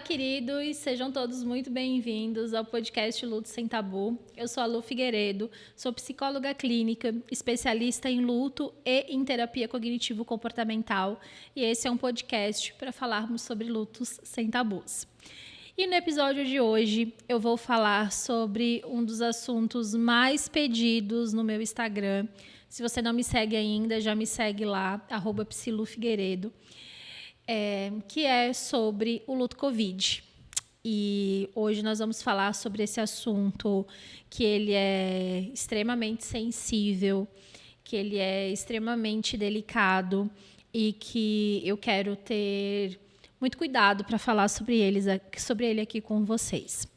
queridos, sejam todos muito bem-vindos ao podcast Luto Sem Tabu. Eu sou a Lu Figueiredo, sou psicóloga clínica, especialista em luto e em terapia cognitivo-comportamental, e esse é um podcast para falarmos sobre lutos sem tabus. E no episódio de hoje eu vou falar sobre um dos assuntos mais pedidos no meu Instagram. Se você não me segue ainda, já me segue lá, @psilufigueiredo. Que é sobre o luto Covid. E hoje nós vamos falar sobre esse assunto, que ele é extremamente sensível, que ele é extremamente delicado e que eu quero ter muito cuidado para falar sobre ele aqui com vocês.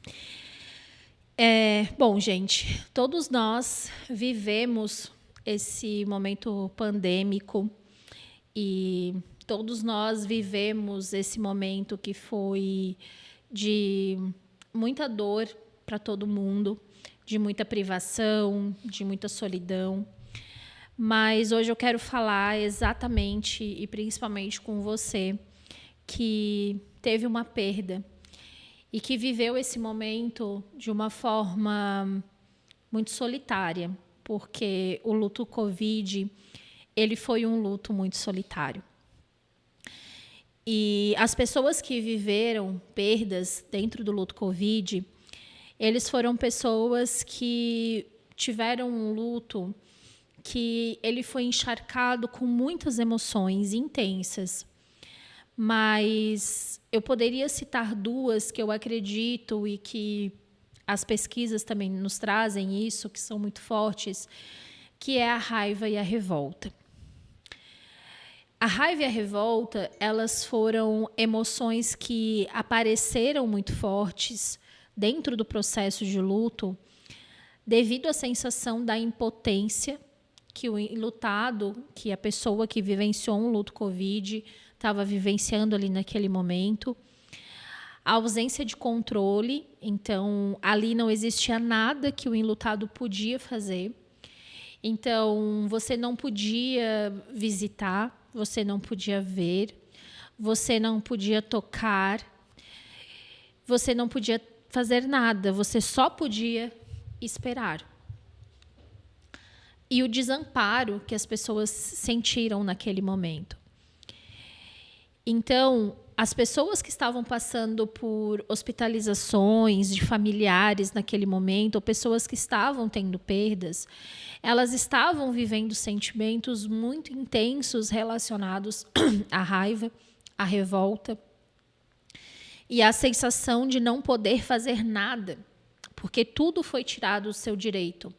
Bom, gente, todos nós vivemos esse momento pandêmico e todos nós vivemos esse momento que foi de muita dor para todo mundo, de muita privação, de muita solidão. Mas hoje eu quero falar exatamente e principalmente com você que teve uma perda e que viveu esse momento de uma forma muito solitária, porque o luto Covid, ele foi um luto muito solitário. E as pessoas que viveram perdas dentro do luto Covid, eles foram pessoas que tiveram um luto que ele foi encharcado com muitas emoções intensas. Mas eu poderia citar duas que eu acredito e que as pesquisas também nos trazem isso, que são muito fortes, que é a raiva e a revolta. A raiva e a revolta, elas foram emoções que apareceram muito fortes dentro do processo de luto devido à sensação da impotência que o enlutado, que a pessoa que vivenciou um luto Covid estava vivenciando ali naquele momento. A ausência de controle, então ali não existia nada que o enlutado podia fazer. Então você não podia visitar, você não podia ver, você não podia tocar, você não podia fazer nada, você só podia esperar. E o desamparo que as pessoas sentiram naquele momento. Então, as pessoas que estavam passando por hospitalizações de familiares naquele momento, ou pessoas que estavam tendo perdas, elas estavam vivendo sentimentos muito intensos relacionados à raiva, à revolta e à sensação de não poder fazer nada, porque tudo foi tirado do seu direito.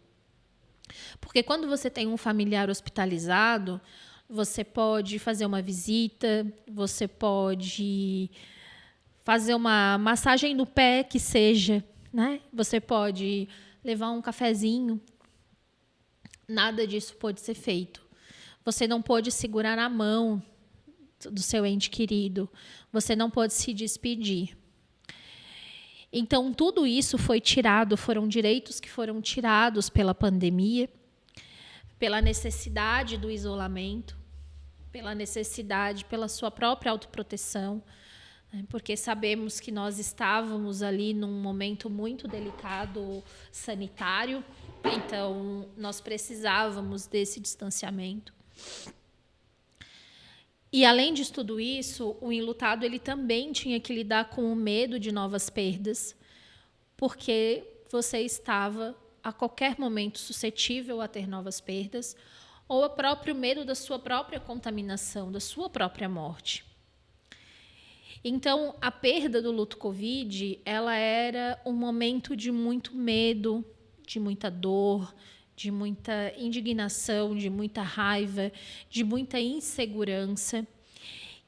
Porque quando você tem um familiar hospitalizado, você pode fazer uma visita, você pode fazer uma massagem no pé, que seja, né? Você pode levar um cafezinho. Nada disso pode ser feito. Você não pode segurar a mão do seu ente querido. Você não pode se despedir. Então, tudo isso foi tirado, foram direitos que foram tirados pela pandemia, pela necessidade do isolamento, pela necessidade, pela sua própria autoproteção, né? Porque sabemos que nós estávamos ali num momento muito delicado sanitário, então nós precisávamos desse distanciamento. E além de tudo isso, o enlutado ele também tinha que lidar com o medo de novas perdas, porque você estava a qualquer momento suscetível a ter novas perdas, ou o próprio medo da sua própria contaminação, da sua própria morte. Então, a perda do luto Covid, ela era um momento de muito medo, de muita dor, de muita indignação, de muita raiva, de muita insegurança.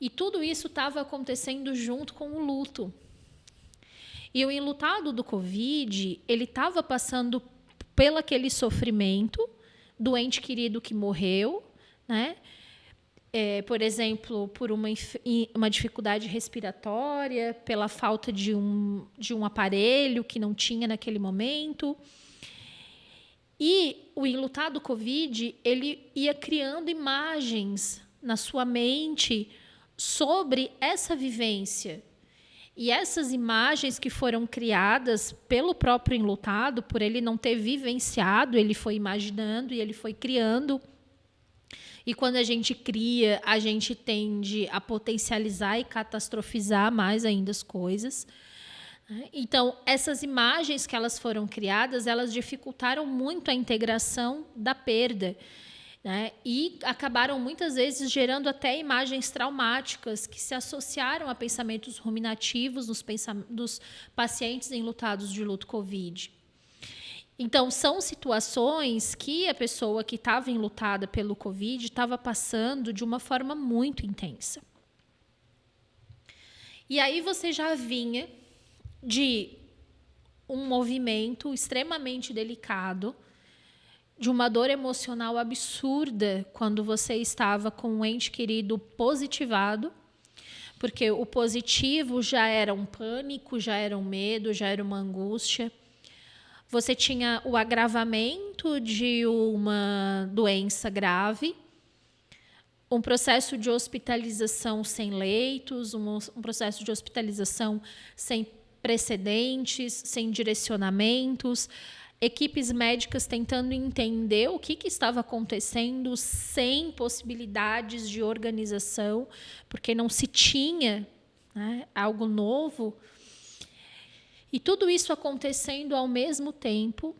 E tudo isso estava acontecendo junto com o luto. E o enlutado do Covid, ele estava passando pelo aquele sofrimento do ente querido que morreu, né? Por exemplo, por uma dificuldade respiratória, pela falta de um aparelho que não tinha naquele momento. E o enlutado Covid, ele ia criando imagens na sua mente sobre essa vivência. E essas imagens que foram criadas pelo próprio enlutado, por ele não ter vivenciado, ele foi imaginando e ele foi criando. E quando a gente cria, a gente tende a potencializar e catastrofizar mais ainda as coisas. Então, essas imagens que elas foram criadas, elas dificultaram muito a integração da perda, né? E acabaram muitas vezes gerando até imagens traumáticas que se associaram a pensamentos ruminativos dos pacientes enlutados de luto Covid. Então, são situações que a pessoa que estava enlutada pelo Covid estava passando de uma forma muito intensa. E aí você já vinha de um movimento extremamente delicado, de uma dor emocional absurda quando você estava com um ente querido positivado, porque o positivo já era um pânico, já era um medo, já era uma angústia. Você tinha o agravamento de uma doença grave, um processo de hospitalização sem leitos, um processo de hospitalização sem precedentes, sem direcionamentos, equipes médicas tentando entender o que estava acontecendo, sem possibilidades de organização, porque não se tinha, né, algo novo. E tudo isso acontecendo ao mesmo tempo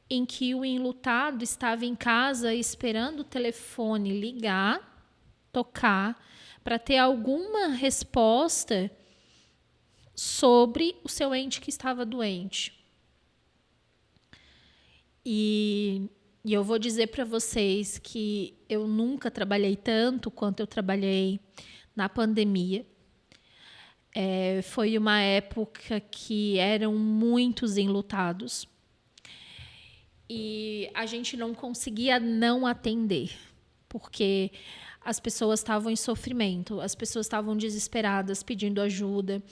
em que o enlutado estava em casa esperando o telefone ligar, tocar, para ter alguma resposta sobre o seu ente que estava doente. E eu vou dizer para vocês que eu nunca trabalhei tanto quanto eu trabalhei na pandemia. Foi uma época que eram muitos enlutados. E a gente não conseguia não atender, porque as pessoas estavam em sofrimento, as pessoas estavam desesperadas, pedindo ajuda.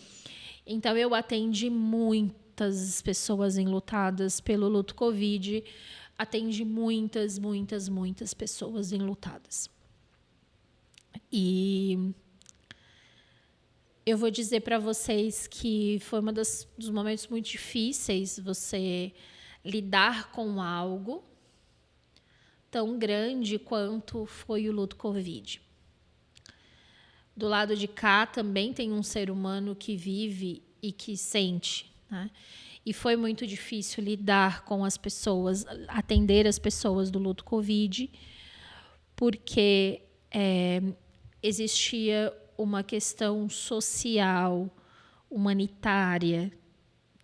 Então, eu atendi muitas pessoas enlutadas pelo luto Covid, atendi muitas pessoas enlutadas. E eu vou dizer para vocês que foi um dos momentos muito difíceis você lidar com algo tão grande quanto foi o luto Covid. Do lado de cá também tem um ser humano que vive e que sente, né? E foi muito difícil lidar com as pessoas, atender as pessoas do luto Covid, porque existia uma questão social, humanitária,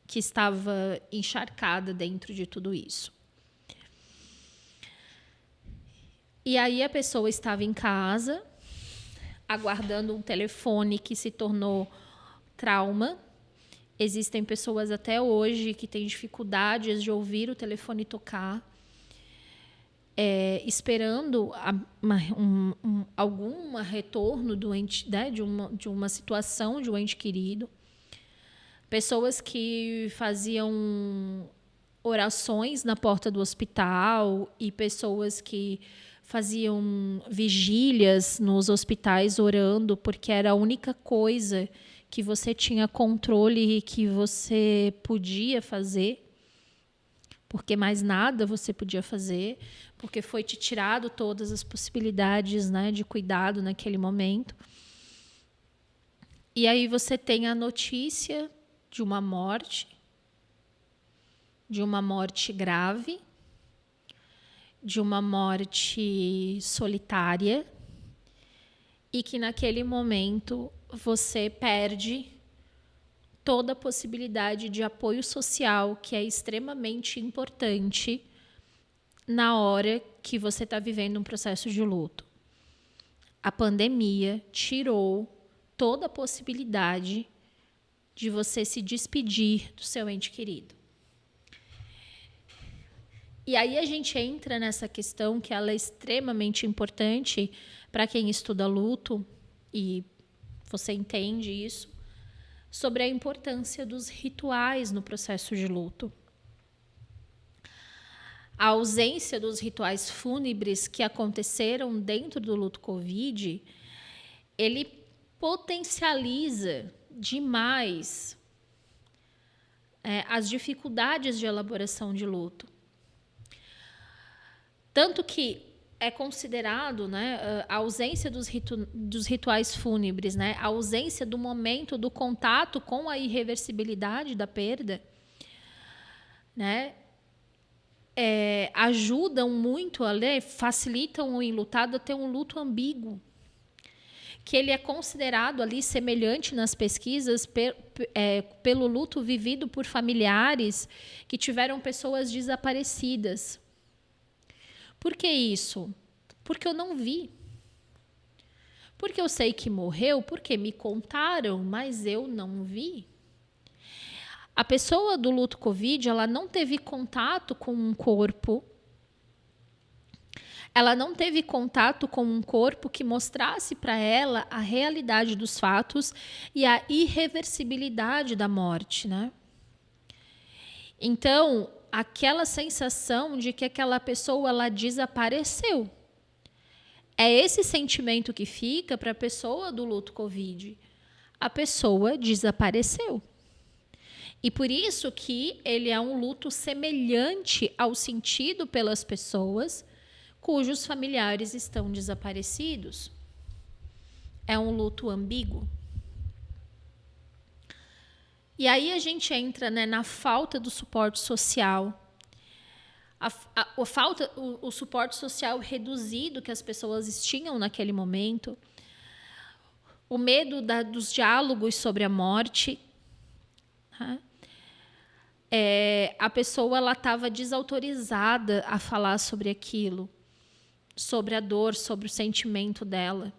que estava encharcada dentro de tudo isso. E aí a pessoa estava em casa, aguardando um telefone que se tornou trauma. Existem pessoas até hoje que têm dificuldades de ouvir o telefone tocar, esperando algum retorno do ente, né, de uma situação de um ente querido. Pessoas que faziam orações na porta do hospital e pessoas que faziam vigílias nos hospitais orando, porque era a única coisa que você tinha controle e que você podia fazer, porque mais nada você podia fazer, porque foi te tirado todas as possibilidades, né, de cuidado naquele momento. E aí você tem a notícia de uma morte grave, de uma morte solitária, e que naquele momento você perde toda a possibilidade de apoio social, que é extremamente importante na hora que você está vivendo um processo de luto. A pandemia tirou toda a possibilidade de você se despedir do seu ente querido. E aí a gente entra nessa questão que ela é extremamente importante para quem estuda luto, e você entende isso, sobre a importância dos rituais no processo de luto. A ausência dos rituais fúnebres que aconteceram dentro do luto Covid, ele potencializa demais as dificuldades de elaboração de luto. Tanto que é considerado, né, a ausência dos rituais fúnebres, né, a ausência do momento do contato com a irreversibilidade da perda, né, ajudam muito facilitam o enlutado a ter um luto ambíguo, que ele é considerado ali semelhante nas pesquisas pelo luto vivido por familiares que tiveram pessoas desaparecidas. Por que isso? Porque eu não vi. Porque eu sei que morreu, porque me contaram, mas eu não vi. A pessoa do luto Covid, ela não teve contato com um corpo. Ela não teve contato com um corpo que mostrasse para ela a realidade dos fatos e a irreversibilidade da morte, né? Então, aquela sensação de que aquela pessoa ela desapareceu. É esse sentimento que fica para a pessoa do luto Covid. A pessoa desapareceu. E por isso que ele é um luto semelhante ao sentido pelas pessoas cujos familiares estão desaparecidos. É um luto ambíguo. E aí a gente entra, né, na falta do suporte social. O suporte social reduzido que as pessoas tinham naquele momento. O medo dos diálogos sobre a morte. Né? A pessoa estava desautorizada a falar sobre aquilo. Sobre a dor, sobre o sentimento dela.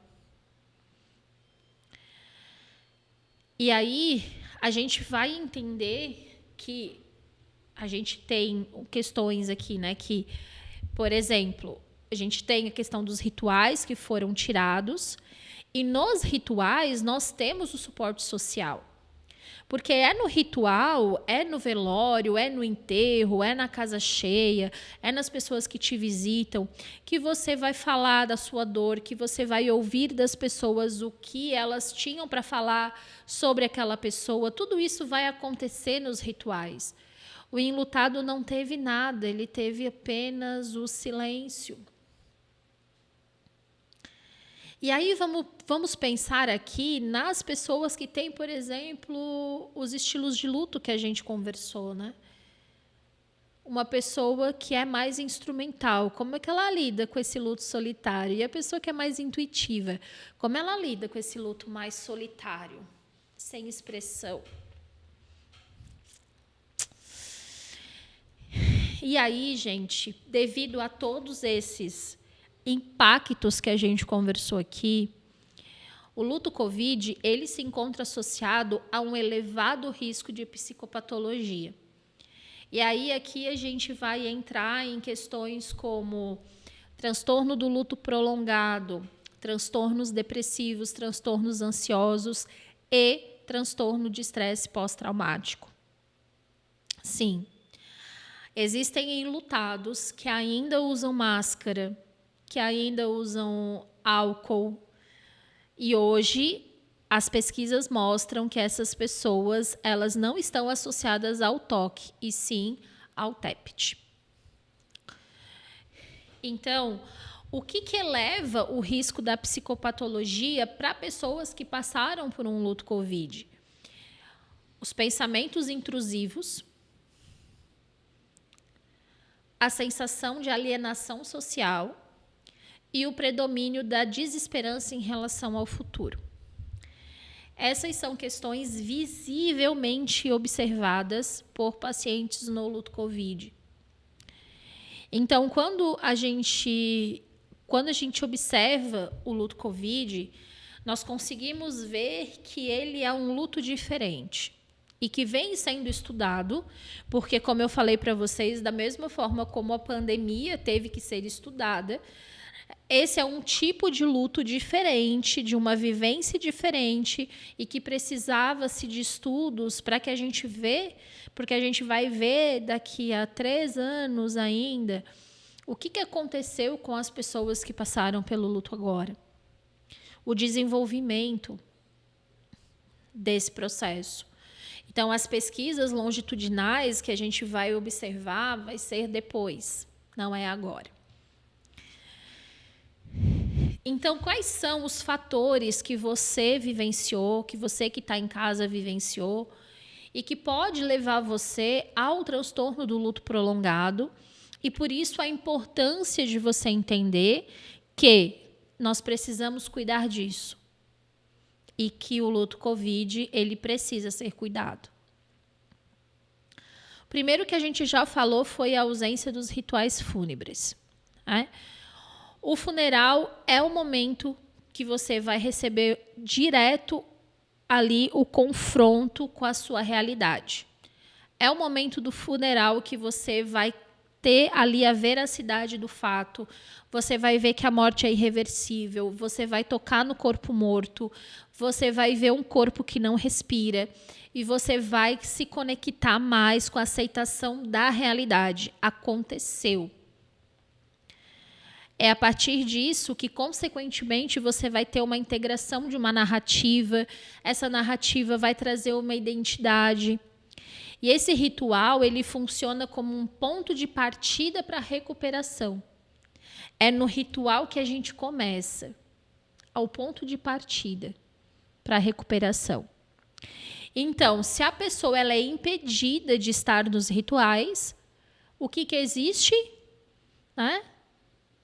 E aí a gente vai entender que a gente tem questões aqui, né? Que, por exemplo, a gente tem a questão dos rituais que foram tirados, e nos rituais nós temos o suporte social. Porque é no ritual, é no velório, é no enterro, é na casa cheia, é nas pessoas que te visitam, que você vai falar da sua dor, que você vai ouvir das pessoas o que elas tinham para falar sobre aquela pessoa. Tudo isso vai acontecer nos rituais. O enlutado não teve nada, ele teve apenas o silêncio. E aí vamos pensar aqui nas pessoas que têm, por exemplo, os estilos de luto que a gente conversou, né? Uma pessoa que é mais instrumental, como é que ela lida com esse luto solitário? E a pessoa que é mais intuitiva, como ela lida com esse luto mais solitário, sem expressão? E aí, gente, devido a todos esses impactos que a gente conversou aqui, o luto Covid, ele se encontra associado a um elevado risco de psicopatologia. E aí aqui a gente vai entrar em questões como transtorno do luto prolongado, transtornos depressivos, transtornos ansiosos e transtorno de estresse pós-traumático. Sim, existem enlutados que ainda usam máscara, que ainda usam álcool. E hoje as pesquisas mostram que essas pessoas elas não estão associadas ao toque, e sim ao TEPT. Então, o que eleva o risco da psicopatologia para pessoas que passaram por um luto Covid? Os pensamentos intrusivos, a sensação de alienação social e o predomínio da desesperança em relação ao futuro. Essas são questões visivelmente observadas por pacientes no luto Covid. Então, quando a gente observa o luto Covid, nós conseguimos ver que ele é um luto diferente e que vem sendo estudado, porque, como eu falei para vocês, da mesma forma como a pandemia teve que ser estudada, esse é um tipo de luto diferente, de uma vivência diferente e que precisava-se de estudos para que a gente porque a gente vai ver daqui a 3 anos ainda o que aconteceu com as pessoas que passaram pelo luto agora. O desenvolvimento, desse processo. Então, as pesquisas longitudinais que a gente vai observar vai ser depois, não é agora. Então, quais são os fatores que você vivenciou, que você que está em casa vivenciou, e que pode levar você ao transtorno do luto prolongado, e por isso a importância de você entender que nós precisamos cuidar disso, e que o luto COVID, ele precisa ser cuidado. O primeiro que a gente já falou foi a ausência dos rituais fúnebres, né? O funeral é o momento que você vai receber direto ali o confronto com a sua realidade. É o momento do funeral que você vai ter ali a veracidade do fato, você vai ver que a morte é irreversível, você vai tocar no corpo morto, você vai ver um corpo que não respira e você vai se conectar mais com a aceitação da realidade. Aconteceu. É a partir disso que, consequentemente, você vai ter uma integração de uma narrativa. Essa narrativa vai trazer uma identidade. E esse ritual, ele funciona como um ponto de partida para a recuperação. É no ritual que a gente começa, ao ponto de partida para a recuperação. Então, se a pessoa ela é impedida de estar nos rituais, o que existe? Né?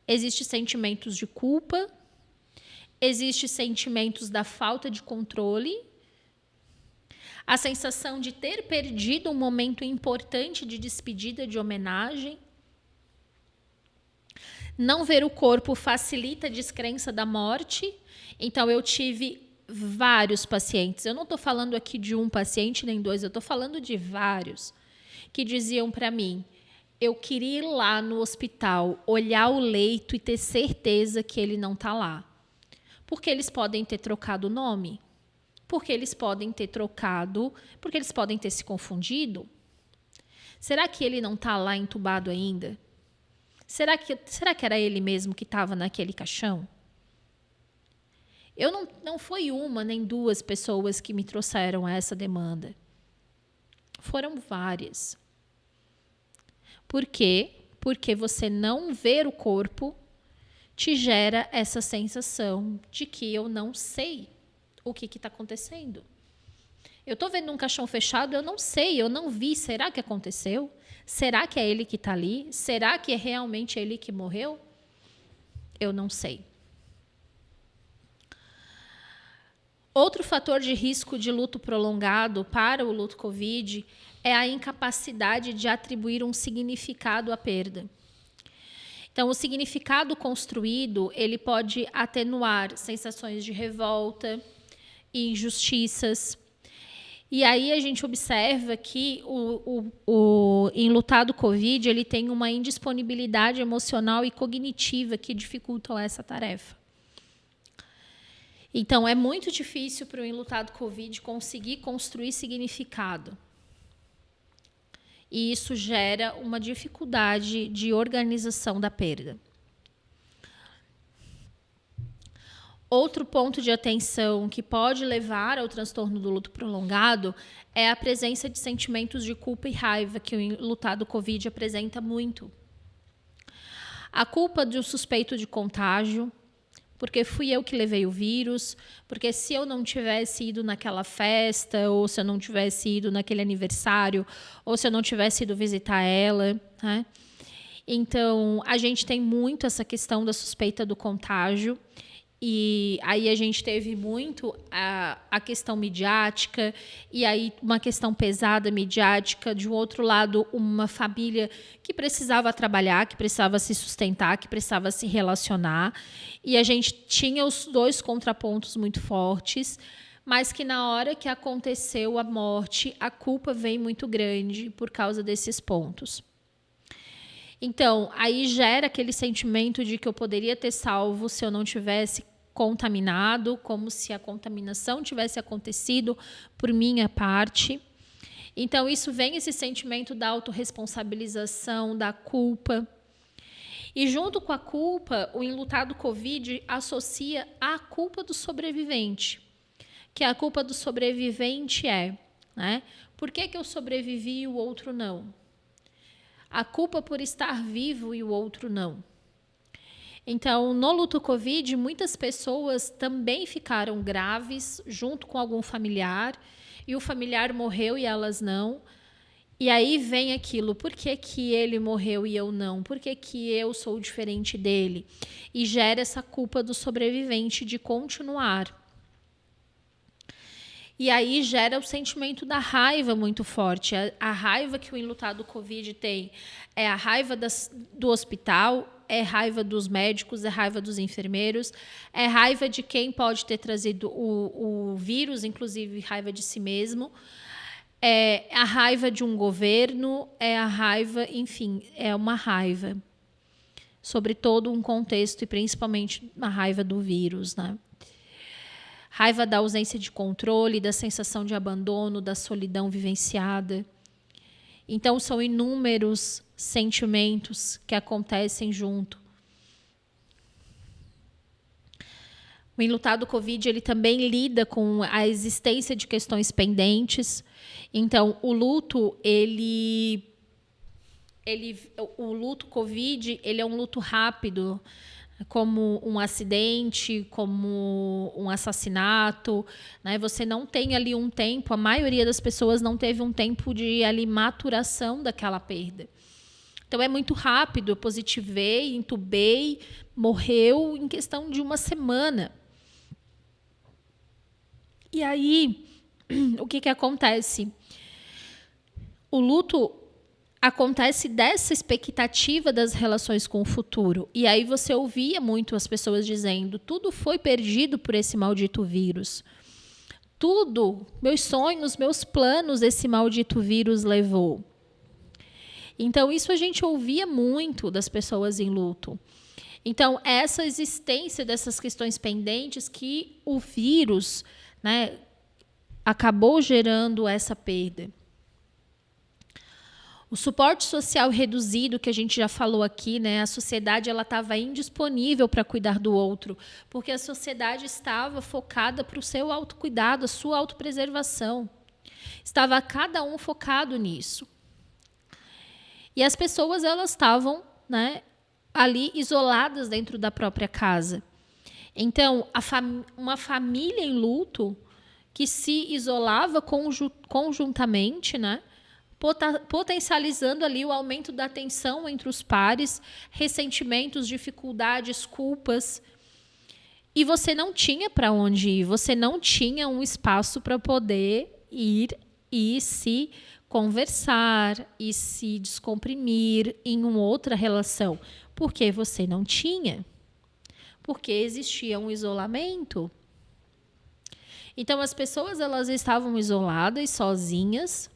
Existem sentimentos de culpa, existem sentimentos da falta de controle, a sensação de ter perdido um momento importante de despedida, de homenagem. Não ver o corpo facilita a descrença da morte. Então, eu tive vários pacientes, eu não estou falando aqui de um paciente nem dois, eu estou falando de vários, que diziam para mim, eu queria ir lá no hospital, olhar o leito e ter certeza que ele não está lá. Porque eles podem ter trocado o nome, porque eles podem ter trocado, porque eles podem ter se confundido. Será que ele não está lá entubado ainda? Será que era ele mesmo que estava naquele caixão? Eu não foi uma nem duas pessoas que me trouxeram essa demanda. Foram várias. Por quê? Porque você não ver o corpo te gera essa sensação de que eu não sei o que está acontecendo. Eu estou vendo um caixão fechado, eu não sei, eu não vi. Será que aconteceu? Será que é ele que está ali? Será que é realmente ele que morreu? Eu não sei. Outro fator de risco de luto prolongado para o luto COVID é a incapacidade de atribuir um significado à perda. Então, o significado construído, ele pode atenuar sensações de revolta e injustiças. E aí a gente observa que o enlutado COVID, ele tem uma indisponibilidade emocional e cognitiva que dificultam essa tarefa. Então, é muito difícil para o enlutado COVID conseguir construir significado. E isso gera uma dificuldade de organização da perda. Outro ponto de atenção que pode levar ao transtorno do luto prolongado é a presença de sentimentos de culpa e raiva, que o enlutado COVID apresenta muito. A culpa do suspeito de contágio, porque fui eu que levei o vírus, porque se eu não tivesse ido naquela festa, ou se eu não tivesse ido naquele aniversário, ou se eu não tivesse ido visitar ela, né? Então, a gente tem muito essa questão da suspeita do contágio, e aí a gente teve muito a questão midiática, e aí uma questão pesada midiática, de um outro lado, uma família que precisava trabalhar, que precisava se sustentar, que precisava se relacionar, e a gente tinha os dois contrapontos muito fortes, mas que na hora que aconteceu a morte, a culpa vem muito grande por causa desses pontos. Então, aí gera aquele sentimento de que eu poderia ter salvo se eu não tivesse contaminado, como se a contaminação tivesse acontecido por minha parte. Então, isso vem esse sentimento da autorresponsabilização, da culpa. E junto com a culpa, o enlutado COVID associa a culpa do sobrevivente, que a culpa do sobrevivente é, né? Por que eu sobrevivi e o outro não? A culpa por estar vivo e o outro não. Então, no luto Covid, muitas pessoas também ficaram graves junto com algum familiar e o familiar morreu e elas não. E aí vem aquilo, por que que ele morreu e eu não? Por que que eu sou diferente dele? E gera essa culpa do sobrevivente de continuar. E aí gera o sentimento da raiva muito forte. A raiva que o enlutado Covid tem é a raiva do hospital, é raiva dos médicos, é raiva dos enfermeiros, é raiva de quem pode ter trazido o vírus, inclusive raiva de si mesmo. É a raiva de um governo, é a raiva, enfim, é uma raiva sobre todo um contexto e principalmente a raiva do vírus, né? Raiva da ausência de controle, da sensação de abandono, da solidão vivenciada. Então, são inúmeros sentimentos que acontecem junto. O enlutado Covid, ele também lida com a existência de questões pendentes. Então, o luto, o luto Covid, ele é um luto rápido, como um acidente, como um assassinato, né? Você não tem ali um tempo, a maioria das pessoas não teve um tempo de ali, maturação daquela perda. Então, é muito rápido, eu positivei, intubei, morreu em questão de uma semana. E aí, o que acontece? O luto acontece dessa expectativa das relações com o futuro. E aí você ouvia muito as pessoas dizendo, tudo foi perdido por esse maldito vírus. Tudo, meus sonhos, meus planos, esse maldito vírus levou. Então, isso a gente ouvia muito das pessoas em luto. Então, essa existência dessas questões pendentes que o vírus, né, acabou gerando essa perda. O suporte social reduzido, que a gente já falou aqui, né, a sociedade estava indisponível para cuidar do outro, porque a sociedade estava focada para o seu autocuidado, a sua autopreservação. Estava cada um focado nisso. E as pessoas elas estavam, né, ali isoladas dentro da própria casa. Então, uma família em luto que se isolava conjuntamente, né, potencializando ali o aumento da tensão entre os pares, ressentimentos, dificuldades, culpas. E você não tinha para onde ir, você não tinha um espaço para poder ir e se conversar e se descomprimir em uma outra relação, porque você não tinha. Porque existia um isolamento. Então, as pessoas elas estavam isoladas, sozinhas,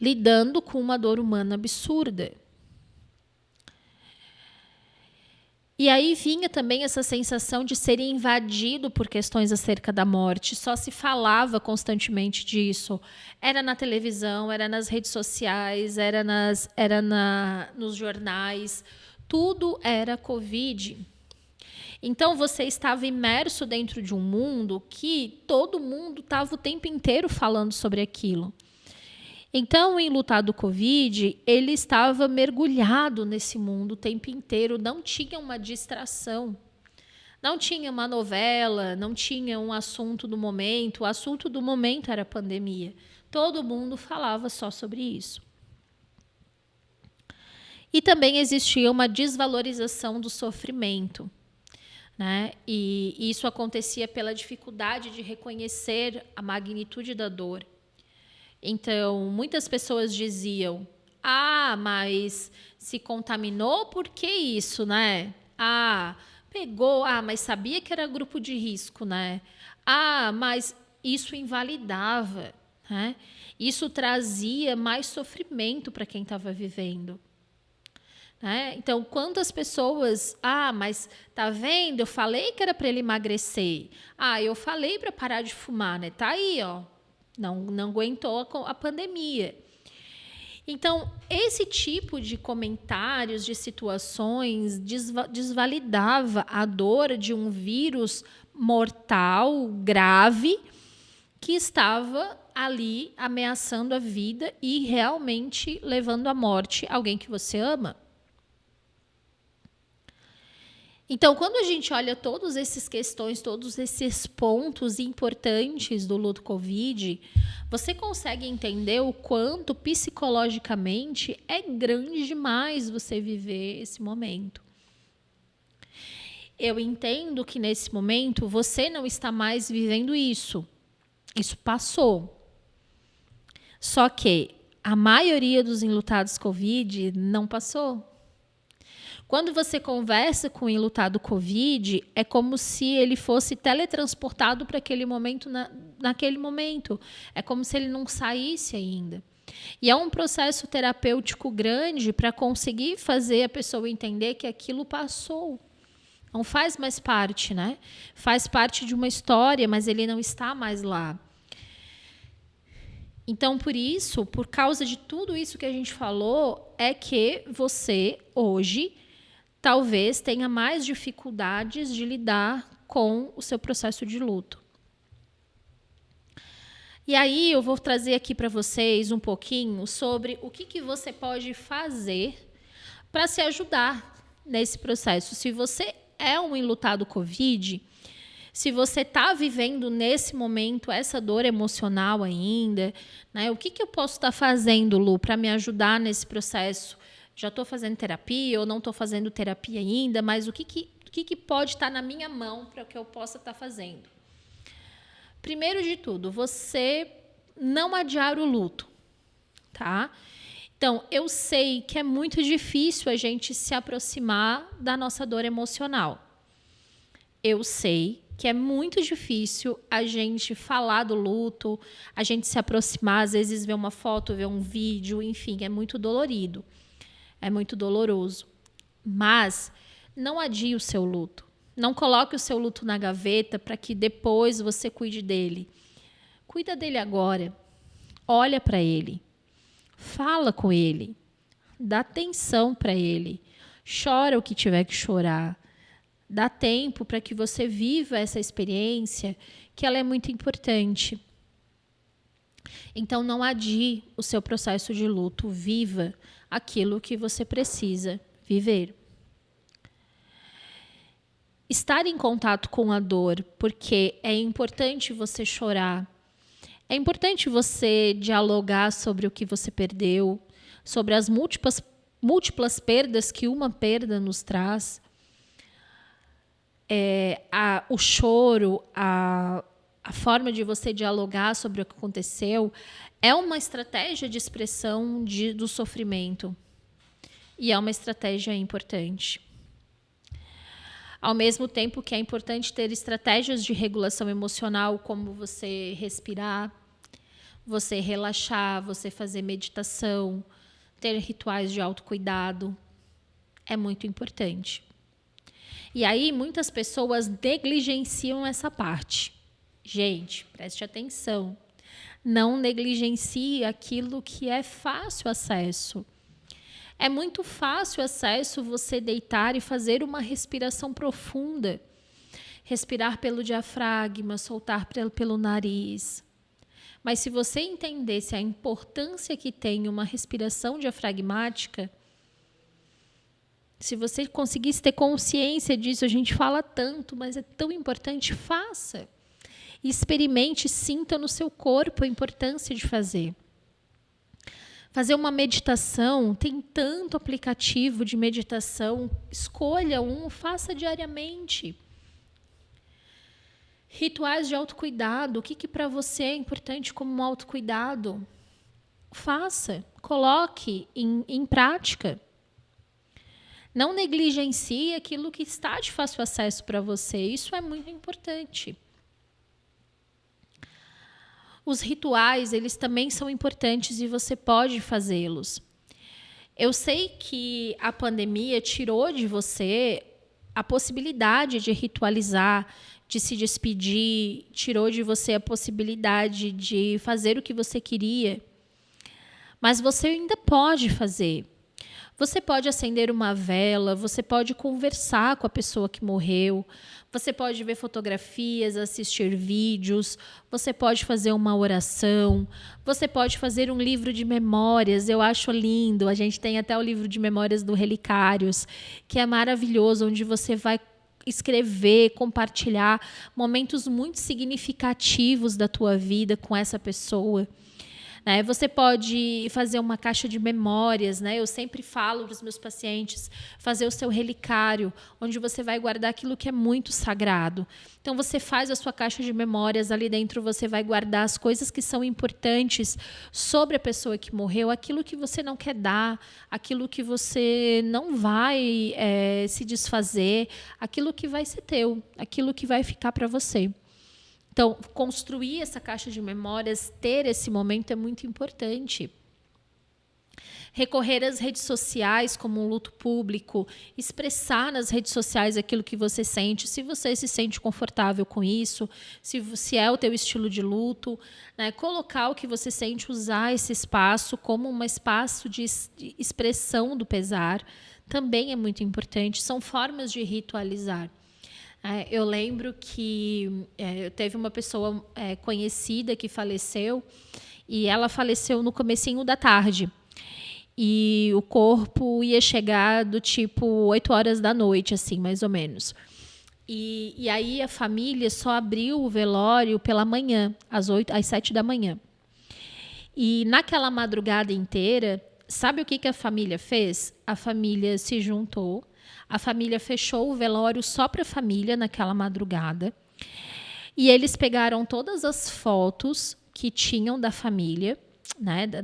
lidando com uma dor humana absurda. E aí vinha também essa sensação de ser invadido por questões acerca da morte. Só se falava constantemente disso. Era na televisão, era nas redes sociais, era nos jornais. Tudo era Covid. Então, você estava imerso dentro de um mundo que todo mundo estava o tempo inteiro falando sobre aquilo. Então, o enlutado Covid, ele estava mergulhado nesse mundo o tempo inteiro, não tinha uma distração, não tinha uma novela, não tinha um assunto do momento. O assunto do momento era a pandemia. Todo mundo falava só sobre isso. E também existia uma desvalorização do sofrimento, né? E isso acontecia pela dificuldade de reconhecer a magnitude da dor. Então, muitas pessoas diziam, mas se contaminou, por que isso, né? Pegou, mas sabia que era grupo de risco, né? Mas isso invalidava, né? Isso trazia mais sofrimento para quem estava vivendo. Né? Então, quantas pessoas... mas tá vendo? Eu falei que era para ele emagrecer. Eu falei para parar de fumar, né? Tá aí, ó. Não aguentou a pandemia. Então, esse tipo de comentários, de situações, desvalidava a dor de um vírus mortal, grave, que estava ali ameaçando a vida e realmente levando à morte alguém que você ama. Então, quando a gente olha todas essas questões, todos esses pontos importantes do luto Covid, você consegue entender o quanto psicologicamente é grande demais você viver esse momento. Eu entendo que nesse momento você não está mais vivendo isso. Isso passou. Só que a maioria dos enlutados Covid não passou. Quando você conversa com o enlutado Covid, é como se ele fosse teletransportado para aquele momento, naquele momento. É como se ele não saísse ainda. E é um processo terapêutico grande para conseguir fazer a pessoa entender que aquilo passou. Não faz mais parte, né? Faz parte de uma história, mas ele não está mais lá. Então, por isso, por causa de tudo isso que a gente falou, é que você, hoje, talvez tenha mais dificuldades de lidar com o seu processo de luto. E aí eu vou trazer aqui para vocês um pouquinho sobre o que você pode fazer para se ajudar nesse processo. Se você é um enlutado Covid, se você está vivendo nesse momento essa dor emocional ainda, né? O que eu posso estar fazendo, Lu, para me ajudar nesse processo? Já estou fazendo terapia ou não estou fazendo terapia ainda, mas o que pode estar na minha mão para que eu possa estar fazendo? Primeiro de tudo, você não adiar o luto, tá? Então, eu sei que é muito difícil a gente se aproximar da nossa dor emocional. Eu sei que é muito difícil a gente falar do luto, a gente se aproximar, às vezes ver uma foto, ver um vídeo, enfim, é muito dolorido. É muito doloroso. Mas não adie o seu luto. Não coloque o seu luto na gaveta para que depois você cuide dele. Cuida dele agora. Olha para ele. Fala com ele. Dá atenção para ele. Chora o que tiver que chorar. Dá tempo para que você viva essa experiência, que ela é muito importante. Então, não adie o seu processo de luto. Viva aquilo que você precisa viver. Estar em contato com a dor, porque é importante você chorar. É importante você dialogar sobre o que você perdeu, sobre as múltiplas perdas que uma perda nos traz. O choro, a forma de você dialogar sobre o que aconteceu é uma estratégia de expressão do sofrimento. E é uma estratégia importante. Ao mesmo tempo que é importante ter estratégias de regulação emocional, como você respirar, você relaxar, você fazer meditação, ter rituais de autocuidado. É muito importante. E aí, muitas pessoas negligenciam essa parte. Gente, preste atenção. Não negligencie aquilo que é fácil acesso. É muito fácil acesso você deitar e fazer uma respiração profunda. Respirar pelo diafragma, soltar pelo nariz. Mas se você entendesse a importância que tem uma respiração diafragmática, se você conseguisse ter consciência disso, a gente fala tanto, mas é tão importante, faça. Experimente, sinta no seu corpo a importância de fazer. Fazer uma meditação, tem tanto aplicativo de meditação, escolha um, faça diariamente. Rituais de autocuidado, o que para você é importante como um autocuidado? Faça, coloque em prática. Não negligencie aquilo que está de fácil acesso para você, isso é muito importante. Os rituais, eles também são importantes e você pode fazê-los. Eu sei que a pandemia tirou de você a possibilidade de ritualizar, de se despedir, tirou de você a possibilidade de fazer o que você queria. Mas você ainda pode fazer. Você pode acender uma vela, você pode conversar com a pessoa que morreu, você pode ver fotografias, assistir vídeos, você pode fazer uma oração, você pode fazer um livro de memórias. Eu acho lindo. A gente tem até o livro de memórias do Relicários, que é maravilhoso, onde você vai escrever, compartilhar momentos muito significativos da tua vida com essa pessoa. Você pode fazer uma caixa de memórias, Eu sempre falo para os meus pacientes, fazer o seu relicário, onde você vai guardar aquilo que é muito sagrado. Então, você faz a sua caixa de memórias, ali dentro você vai guardar as coisas que são importantes sobre a pessoa que morreu, aquilo que você não quer dar, aquilo que você não vai se desfazer, aquilo que vai ser teu, aquilo que vai ficar para você. Então, construir essa caixa de memórias, ter esse momento é muito importante. Recorrer às redes sociais como um luto público, expressar nas redes sociais aquilo que você sente, se você se sente confortável com isso, se é o teu estilo de luto, colocar o que você sente, usar esse espaço como um espaço de expressão do pesar, também é muito importante, são formas de ritualizar. Eu lembro que teve uma pessoa conhecida que faleceu, e ela faleceu no comecinho da tarde. E o corpo ia chegar do tipo 8 horas da noite, assim, mais ou menos. E aí a família só abriu o velório pela manhã, às 7 da manhã. E naquela madrugada inteira, sabe o que a família fez? A família se juntou. A família fechou o velório só para a família naquela madrugada. E eles pegaram todas as fotos que tinham da família,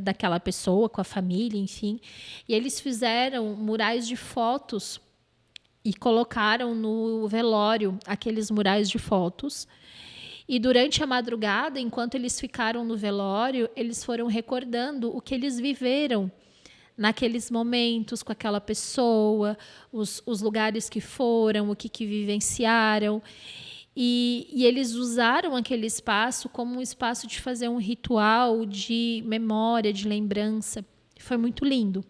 daquela pessoa com a família, enfim. E eles fizeram murais de fotos e colocaram no velório aqueles murais de fotos. E durante a madrugada, enquanto eles ficaram no velório, eles foram recordando o que eles viveram naqueles momentos com aquela pessoa, os lugares que foram, o que vivenciaram. E eles usaram aquele espaço como um espaço de fazer um ritual de memória, de lembrança. Foi muito lindo.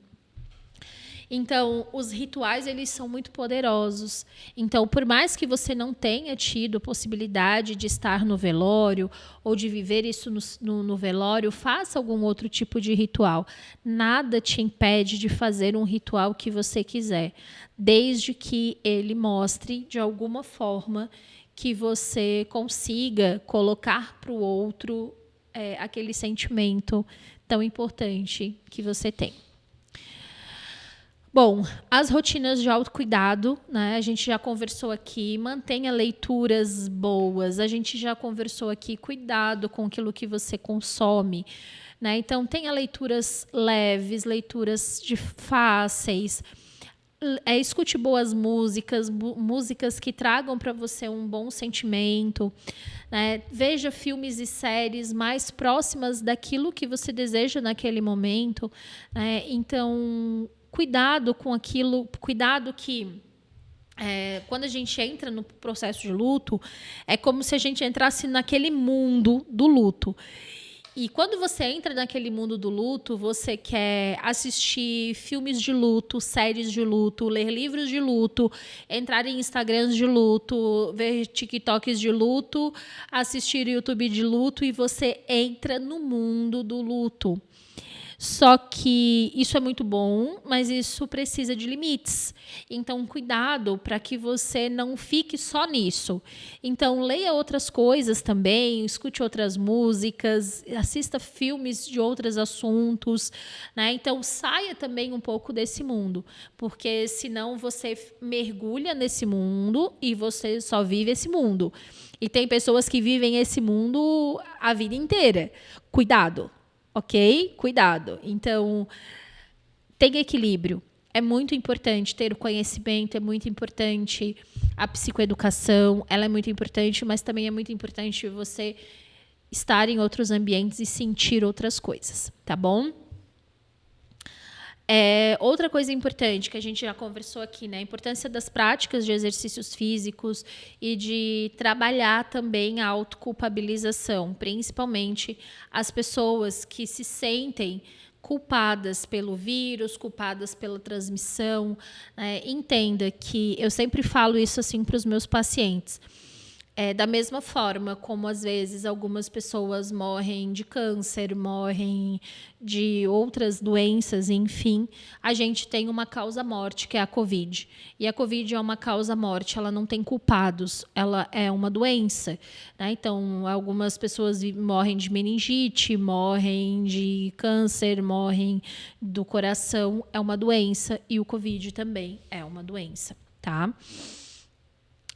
Então, os rituais, eles são muito poderosos. Então, por mais que você não tenha tido a possibilidade de estar no velório ou de viver isso no velório, faça algum outro tipo de ritual. Nada te impede de fazer um ritual que você quiser, desde que ele mostre, de alguma forma, que você consiga colocar para o outro aquele sentimento tão importante que você tem. Bom, as rotinas de autocuidado, a gente já conversou aqui, mantenha leituras boas, a gente já conversou aqui, cuidado com aquilo que você consome, Então, tenha leituras leves, leituras fáceis, escute boas músicas, músicas que tragam para você um bom sentimento, Veja filmes e séries mais próximas daquilo que você deseja naquele momento, Então, cuidado com aquilo, cuidado que quando a gente entra no processo de luto, é como se a gente entrasse naquele mundo do luto. E quando você entra naquele mundo do luto, você quer assistir filmes de luto, séries de luto, ler livros de luto, entrar em Instagrams de luto, ver TikToks de luto, assistir YouTube de luto, e você entra no mundo do luto. Só que isso é muito bom, mas isso precisa de limites. Então, cuidado para que você não fique só nisso. Então, leia outras coisas também, escute outras músicas, assista filmes de outros assuntos, Então, saia também um pouco desse mundo, porque senão você mergulha nesse mundo e você só vive esse mundo. E tem pessoas que vivem esse mundo a vida inteira. Cuidado. Ok? Cuidado. Então, tenha equilíbrio. É muito importante ter o conhecimento, é muito importante a psicoeducação, ela é muito importante, mas também é muito importante você estar em outros ambientes e sentir outras coisas, tá bom? Outra coisa importante que a gente já conversou aqui, a importância das práticas de exercícios físicos e de trabalhar também a autoculpabilização, principalmente as pessoas que se sentem culpadas pelo vírus, culpadas pela transmissão. Entenda que eu sempre falo isso assim para os meus pacientes. Da mesma forma como, às vezes, algumas pessoas morrem de câncer, morrem de outras doenças, enfim, a gente tem uma causa-morte, que é a Covid. E a Covid é uma causa-morte, ela não tem culpados, ela é uma doença. Então, algumas pessoas morrem de meningite, morrem de câncer, morrem do coração, é uma doença, e o Covid também é uma doença, tá?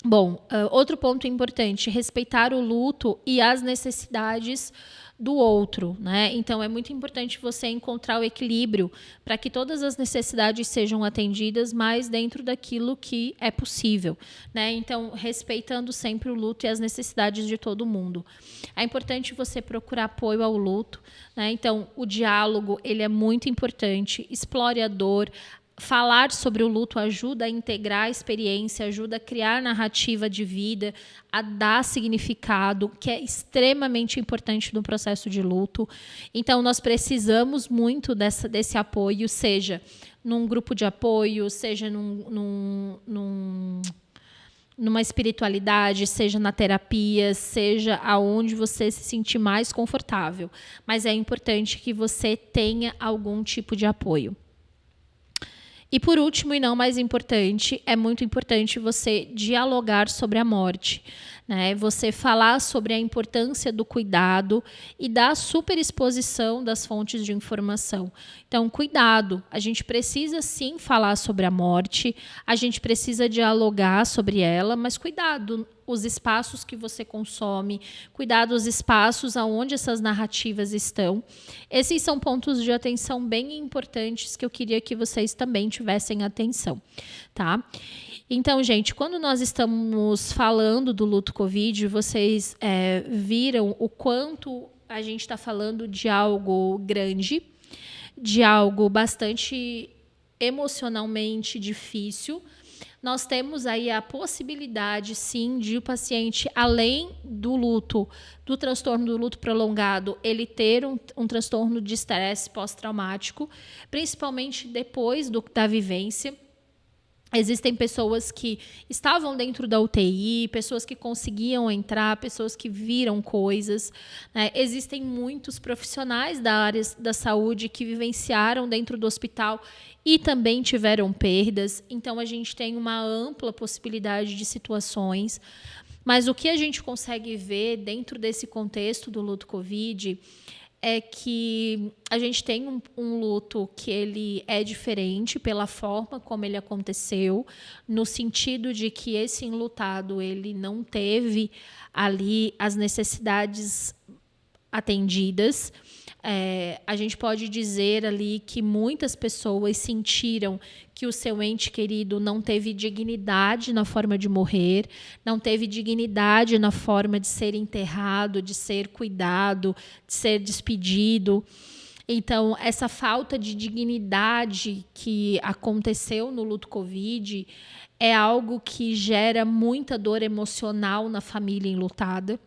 Bom, outro ponto importante, respeitar o luto e as necessidades do outro, né? Então, é muito importante você encontrar o equilíbrio para que todas as necessidades sejam atendidas, mas dentro daquilo que é possível, né? Então, respeitando sempre o luto e as necessidades de todo mundo. É importante você procurar apoio ao luto, né? Então, o diálogo, ele é muito importante, explore a dor. Falar sobre o luto ajuda a integrar a experiência, ajuda a criar narrativa de vida, a dar significado, que é extremamente importante no processo de luto. Então, nós precisamos muito desse apoio, seja num grupo de apoio, seja numa espiritualidade, seja na terapia, seja aonde você se sentir mais confortável. Mas é importante que você tenha algum tipo de apoio. E por último, e não mais importante, é muito importante você dialogar sobre a morte, né? Você falar sobre a importância do cuidado e da superexposição das fontes de informação. Então, cuidado, a gente precisa sim falar sobre a morte, a gente precisa dialogar sobre ela, mas cuidado, os espaços que você consome, cuidado os espaços aonde essas narrativas estão. Esses são pontos de atenção bem importantes que eu queria que vocês também tivessem atenção, tá? Então, gente, quando nós estamos falando do luto Covid, vocês viram o quanto a gente está falando de algo grande, de algo bastante emocionalmente difícil. Nós temos aí a possibilidade, sim, de o paciente, além do luto, do transtorno do luto prolongado, ele ter um transtorno de estresse pós-traumático, principalmente depois da vivência. Existem pessoas que estavam dentro da UTI, pessoas que conseguiam entrar, pessoas que viram coisas, né? Existem muitos profissionais da área da saúde que vivenciaram dentro do hospital e também tiveram perdas. Então, a gente tem uma ampla possibilidade de situações. Mas o que a gente consegue ver dentro desse contexto do luto Covid é que a gente tem um luto que ele é diferente pela forma como ele aconteceu, no sentido de que esse enlutado ele não teve ali as necessidades atendidas. A gente pode dizer ali que muitas pessoas sentiram que o seu ente querido não teve dignidade na forma de morrer, não teve dignidade na forma de ser enterrado, de ser cuidado, de ser despedido. Então, essa falta de dignidade que aconteceu no luto Covid é algo que gera muita dor emocional na família enlutada.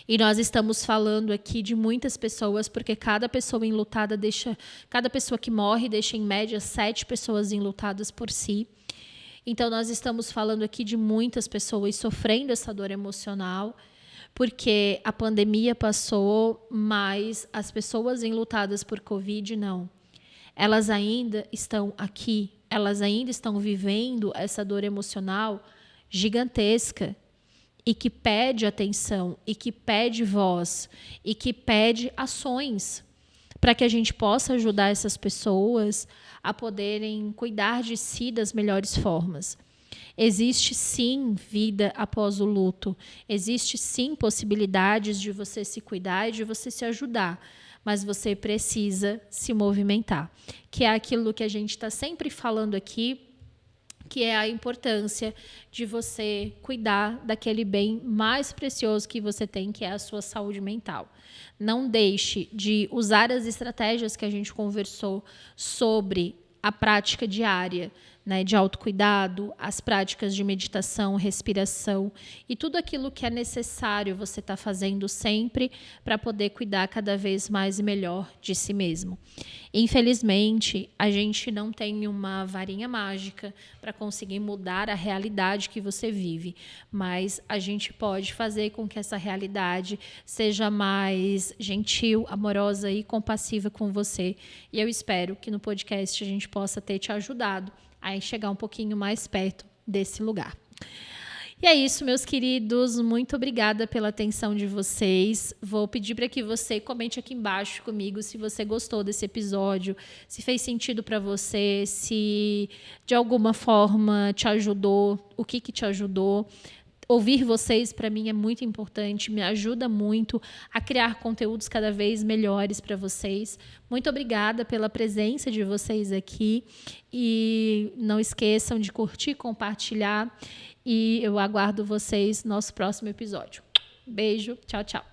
E nós estamos falando aqui de muitas pessoas, porque cada pessoa enlutada cada pessoa que morre deixa em média 7 pessoas enlutadas por si. Então nós estamos falando aqui de muitas pessoas sofrendo essa dor emocional, porque a pandemia passou, mas as pessoas enlutadas por Covid não. Elas ainda estão aqui, elas ainda estão vivendo essa dor emocional gigantesca, e que pede atenção, e que pede voz, e que pede ações para que a gente possa ajudar essas pessoas a poderem cuidar de si das melhores formas. Existe sim vida após o luto, existe sim possibilidades de você se cuidar e de você se ajudar, mas você precisa se movimentar, que é aquilo que a gente está sempre falando aqui, que é a importância de você cuidar daquele bem mais precioso que você tem, que é a sua saúde mental. Não deixe de usar as estratégias que a gente conversou sobre a prática diária, né, de autocuidado, as práticas de meditação, respiração e tudo aquilo que é necessário você estar fazendo sempre para poder cuidar cada vez mais e melhor de si mesmo. Infelizmente, a gente não tem uma varinha mágica para conseguir mudar a realidade que você vive, mas a gente pode fazer com que essa realidade seja mais gentil, amorosa e compassiva com você. E eu espero que no podcast a gente possa ter te ajudado a chegar um pouquinho mais perto desse lugar. E é isso, meus queridos. Muito obrigada pela atenção de vocês. Vou pedir para que você comente aqui embaixo comigo se você gostou desse episódio, se fez sentido para você, se de alguma forma te ajudou, o que te ajudou. Ouvir vocês, para mim, é muito importante, me ajuda muito a criar conteúdos cada vez melhores para vocês. Muito obrigada pela presença de vocês aqui e não esqueçam de curtir, compartilhar e eu aguardo vocês no nosso próximo episódio. Beijo, tchau, tchau.